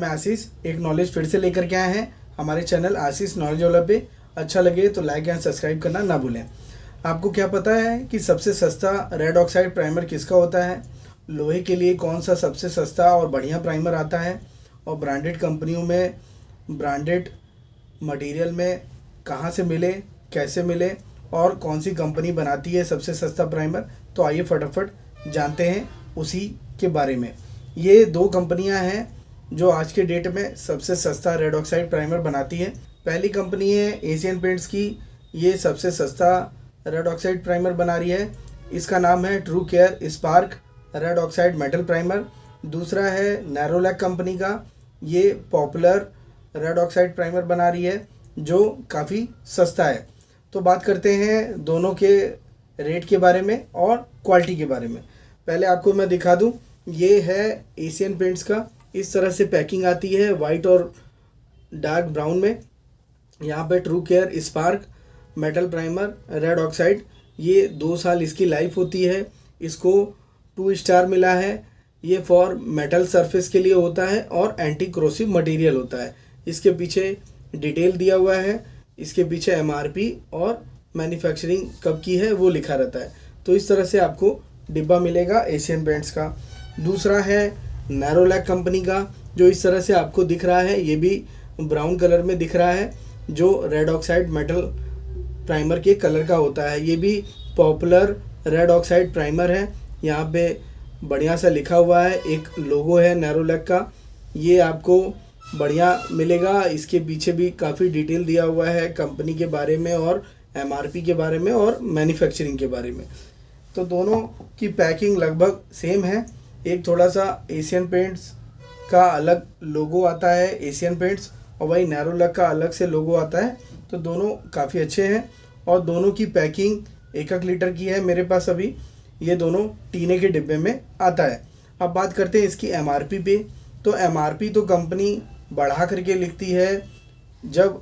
मैं आशीष एक नॉलेज फिर से लेकर के आए हैं हमारे चैनल आशीष नॉलेज वाला पे। अच्छा लगे तो लाइक एंड सब्सक्राइब करना ना भूलें। आपको क्या पता है कि सबसे सस्ता रेड ऑक्साइड प्राइमर किसका होता है? लोहे के लिए कौन सा सबसे सस्ता और बढ़िया प्राइमर आता है? और ब्रांडेड कंपनियों में ब्रांडेड मटेरियल में कहाँ से मिले, कैसे मिले और कौन सी कंपनी बनाती है सबसे सस्ता प्राइमर? तो आइए फटाफट जानते हैं उसी के बारे में। ये दो कंपनियां हैं जो आज के डेट में सबसे सस्ता रेड ऑक्साइड प्राइमर बनाती है। पहली कंपनी है एशियन पेंट्स की, ये सबसे सस्ता रेड ऑक्साइड प्राइमर बना रही है। इसका नाम है true care spark red oxide metal primer. दूसरा है नैरोलैक कंपनी का, ये पॉपुलर रेड ऑक्साइड प्राइमर बना रही है जो काफ़ी सस्ता है। तो बात करते हैं दोनों के रेट के बारे में और क्वालिटी के बारे में। पहले आपको मैं दिखा दूं, ये है एशियन पेंट्स का। इस तरह से पैकिंग आती है वाइट और डार्क ब्राउन में। यहाँ पे true care spark metal primer red oxide, ये 2 साल इसकी लाइफ होती है। इसको 2 स्टार मिला है। ये फॉर मेटल सरफेस के लिए होता है और एंटी क्रोसिव मटेरियल होता है। इसके पीछे डिटेल दिया हुआ है, इसके पीछे एमआरपी और मैन्युफैक्चरिंग कब की है वो लिखा रहता है। तो इस तरह से आपको डिब्बा मिलेगा एशियन पेंट्स का। दूसरा है नैरोलैक कंपनी का, जो इस तरह से आपको दिख रहा है, ये भी ब्राउन कलर में दिख रहा है, जो रेड ऑक्साइड मेटल प्राइमर के कलर का होता है। ये भी पॉपुलर रेड ऑक्साइड प्राइमर है। यहाँ पे बढ़िया सा लिखा हुआ है, एक लोगो है नैरोलैक का, ये आपको बढ़िया मिलेगा। इसके पीछे भी काफ़ी डिटेल दिया हुआ है कंपनी के बारे में और एमआरपी के बारे में और मैन्युफैक्चरिंग के बारे में। तो दोनों की पैकिंग लगभग सेम है। एक थोड़ा सा एशियन पेंट्स का अलग लोगो आता है एशियन पेंट्स, और वही नैरोलैक का अलग से लोगो आता है। तो दोनों काफ़ी अच्छे हैं और दोनों की पैकिंग 1-1 लीटर की है मेरे पास अभी। ये दोनों टीने के डिब्बे में आता है। अब बात करते हैं इसकी एमआरपी पे। तो एमआरपी तो कंपनी बढ़ा करके लिखती है। जब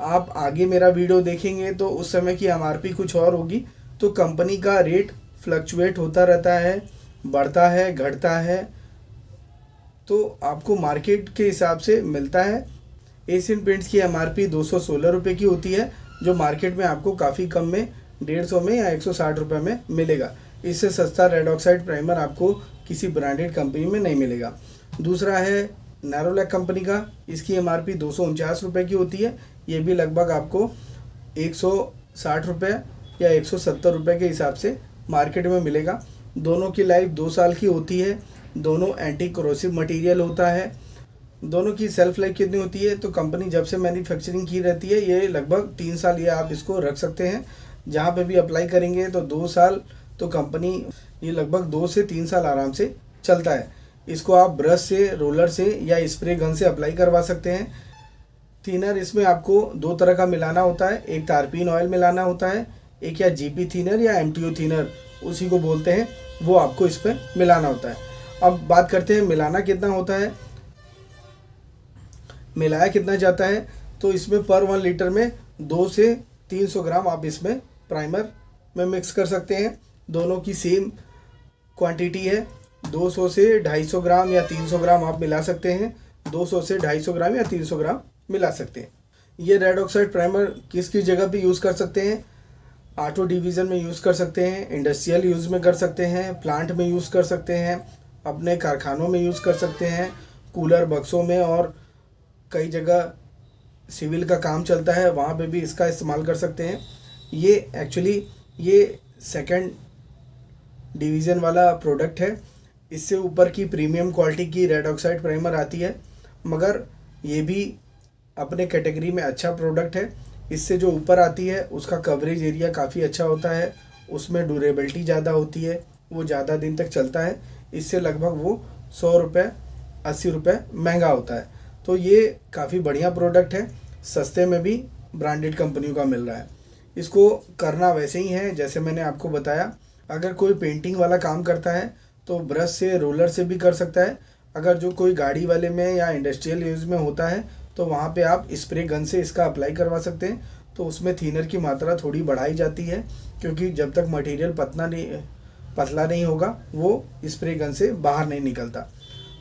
आप आगे मेरा वीडियो देखेंगे तो उस समय की एमआरपी कुछ और होगी। तो कंपनी का रेट फ्लक्चुएट होता रहता है, बढ़ता है, घटता है, तो आपको मार्केट के हिसाब से मिलता है। एशियन पेंट्स की एमआरपी 216 रुपये की होती है, जो मार्केट में आपको काफ़ी कम में 150 में या 160 रुपये में मिलेगा। इससे सस्ता रेड ऑक्साइड प्राइमर आपको किसी ब्रांडेड कंपनी में नहीं मिलेगा। दूसरा है नैरोलैक कंपनी का, इसकी एमआरपी 249 रुपये की होती है। ये भी लगभग आपको 160 रुपये या 170 रुपये के हिसाब से मार्केट में मिलेगा। दोनों की लाइफ 2 साल की होती है। दोनों एंटी क्रोसिव मटेरियल होता है। दोनों की सेल्फ लाइफ कितनी होती है? तो कंपनी जब से मैन्युफैक्चरिंग की रहती है, ये लगभग 3 साल ये आप इसको रख सकते हैं। जहाँ पे भी अप्लाई करेंगे तो 2 साल, तो कंपनी ये लगभग 2 से 3 साल आराम से चलता है। इसको आप ब्रश से, रोलर से या स्प्रे गन से अप्लाई करवा सकते हैं। थिनर इसमें आपको 2 तरह का मिलाना होता है, एक तारपीन ऑयल मिलाना होता है, एक या जीपी थिनर या एमटीओ थिनर उसी को बोलते हैं, वो आपको इस पर मिलाना होता है। अब बात करते हैं मिलाना कितना होता है, मिलाया कितना जाता है। तो इसमें पर 1 लीटर में 2 से 300 ग्राम आप इसमें प्राइमर में मिक्स कर सकते हैं। दोनों की सेम क्वांटिटी है, 200 से 250 ग्राम या 300 ग्राम आप मिला सकते हैं। 200 से 250 ग्राम या 300 ग्राम मिला सकते हैं। ये रेड ऑक्साइड प्राइमर किस किस जगह पे यूज़ कर सकते हैं? ऑटो डिवीज़न में यूज़ कर सकते हैं, इंडस्ट्रियल यूज़ में कर सकते हैं, प्लांट में यूज़ कर सकते हैं, अपने कारखानों में यूज़ कर सकते हैं, कूलर बक्सों में, और कई जगह सिविल का काम चलता है वहाँ पे भी इसका इस्तेमाल कर सकते हैं। ये एक्चुअली ये सेकंड डिवीज़न वाला प्रोडक्ट है। इससे ऊपर की प्रीमियम क्वालिटी की रेड ऑक्साइड प्राइमर आती है, मगर ये भी अपने कैटेगरी में अच्छा प्रोडक्ट है। इससे जो ऊपर आती है उसका कवरेज एरिया काफ़ी अच्छा होता है, उसमें ड्यूरेबिलिटी ज़्यादा होती है, वो ज़्यादा दिन तक चलता है। इससे लगभग वो 100 रुपये 80 रुपये महंगा होता है। तो ये काफ़ी बढ़िया प्रोडक्ट है, सस्ते में भी ब्रांडेड कंपनियों का मिल रहा है। इसको करना वैसे ही है जैसे मैंने आपको बताया। अगर कोई पेंटिंग वाला काम करता है तो ब्रश से, रोलर से भी कर सकता है। अगर जो कोई गाड़ी वाले में या इंडस्ट्रियल यूज़ में होता है तो वहाँ पे आप स्प्रे गन से इसका अप्लाई करवा सकते हैं। तो उसमें थिनर की मात्रा थोड़ी बढ़ाई जाती है, क्योंकि जब तक मटेरियल पतला नहीं होगा वो स्प्रे गन से बाहर नहीं निकलता।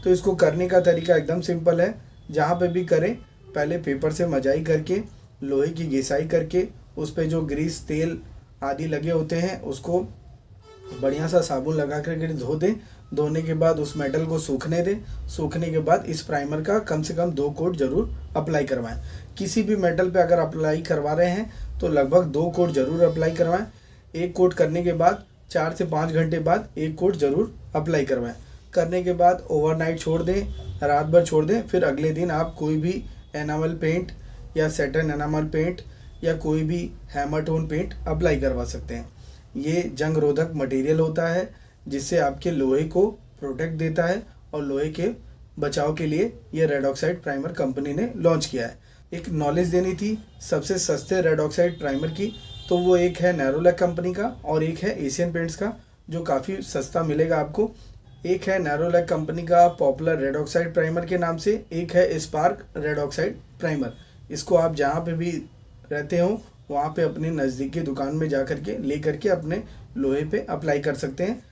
तो इसको करने का तरीका एकदम सिंपल है। जहाँ पे भी करें, पहले पेपर से मजाई करके, लोहे की घिसाई करके, उस पर जो ग्रीस तेल आदि लगे होते हैं उसको बढ़िया सा साबुन लगा करके धो दें। धोने के बाद उस मेटल को सूखने दें। सूखने के बाद इस प्राइमर का कम से कम 2 कोट जरूर अप्लाई करवाएं। किसी भी मेटल पे अगर अप्लाई करवा रहे हैं तो लगभग 2 कोट जरूर अप्लाई करवाएं। 1 कोट करने के बाद 4 से 5 घंटे बाद 1 कोट जरूर अप्लाई करवाएं। करने के बाद ओवरनाइट छोड़ दें, रात भर छोड़ दें। फिर अगले दिन आप कोई भी एनामल पेंट या सैटिन एनामल पेंट या कोई भी हैमर टोन पेंट अप्लाई करवा सकते हैं। ये जंग रोधक मटेरियल होता है जिससे आपके लोहे को प्रोटेक्ट देता है और लोहे के बचाव के लिए ये रेड ऑक्साइड प्राइमर कंपनी ने लॉन्च किया है। एक नॉलेज देनी थी सबसे सस्ते रेड ऑक्साइड प्राइमर की, तो वो एक है नैरोलैक कंपनी का और एक है एशियन पेंट्स का, जो काफ़ी सस्ता मिलेगा आपको। एक है नैरोलैक कंपनी का पॉपुलर रेड ऑक्साइड प्राइमर के नाम से, एक है स्पार्क रेड ऑक्साइड प्राइमर। इसको आप जहाँ पे भी रहते हो वहाँ पे अपने नज़दीक की दुकान में जा करके ले करके अपने लोहे पे अप्लाई कर सकते हैं।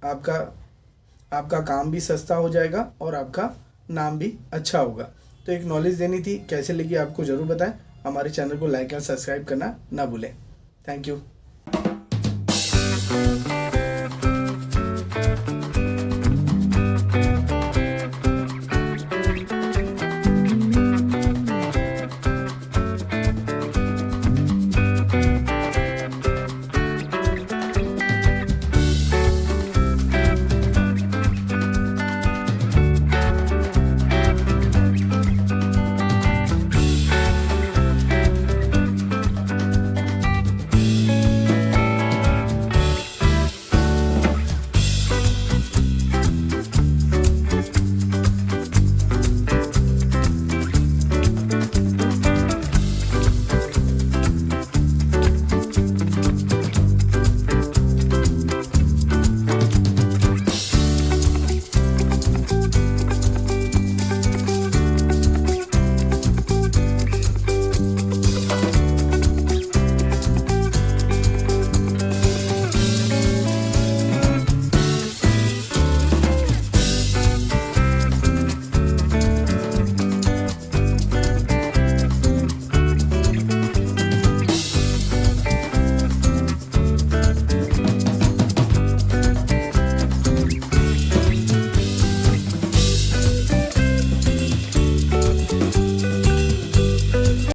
आपका काम भी सस्ता हो जाएगा और आपका नाम भी अच्छा होगा। तो एक नॉलेज देनी थी, कैसे लगी आपको ज़रूर बताएं। हमारे चैनल को लाइक और सब्सक्राइब करना ना भूलें। Thank you.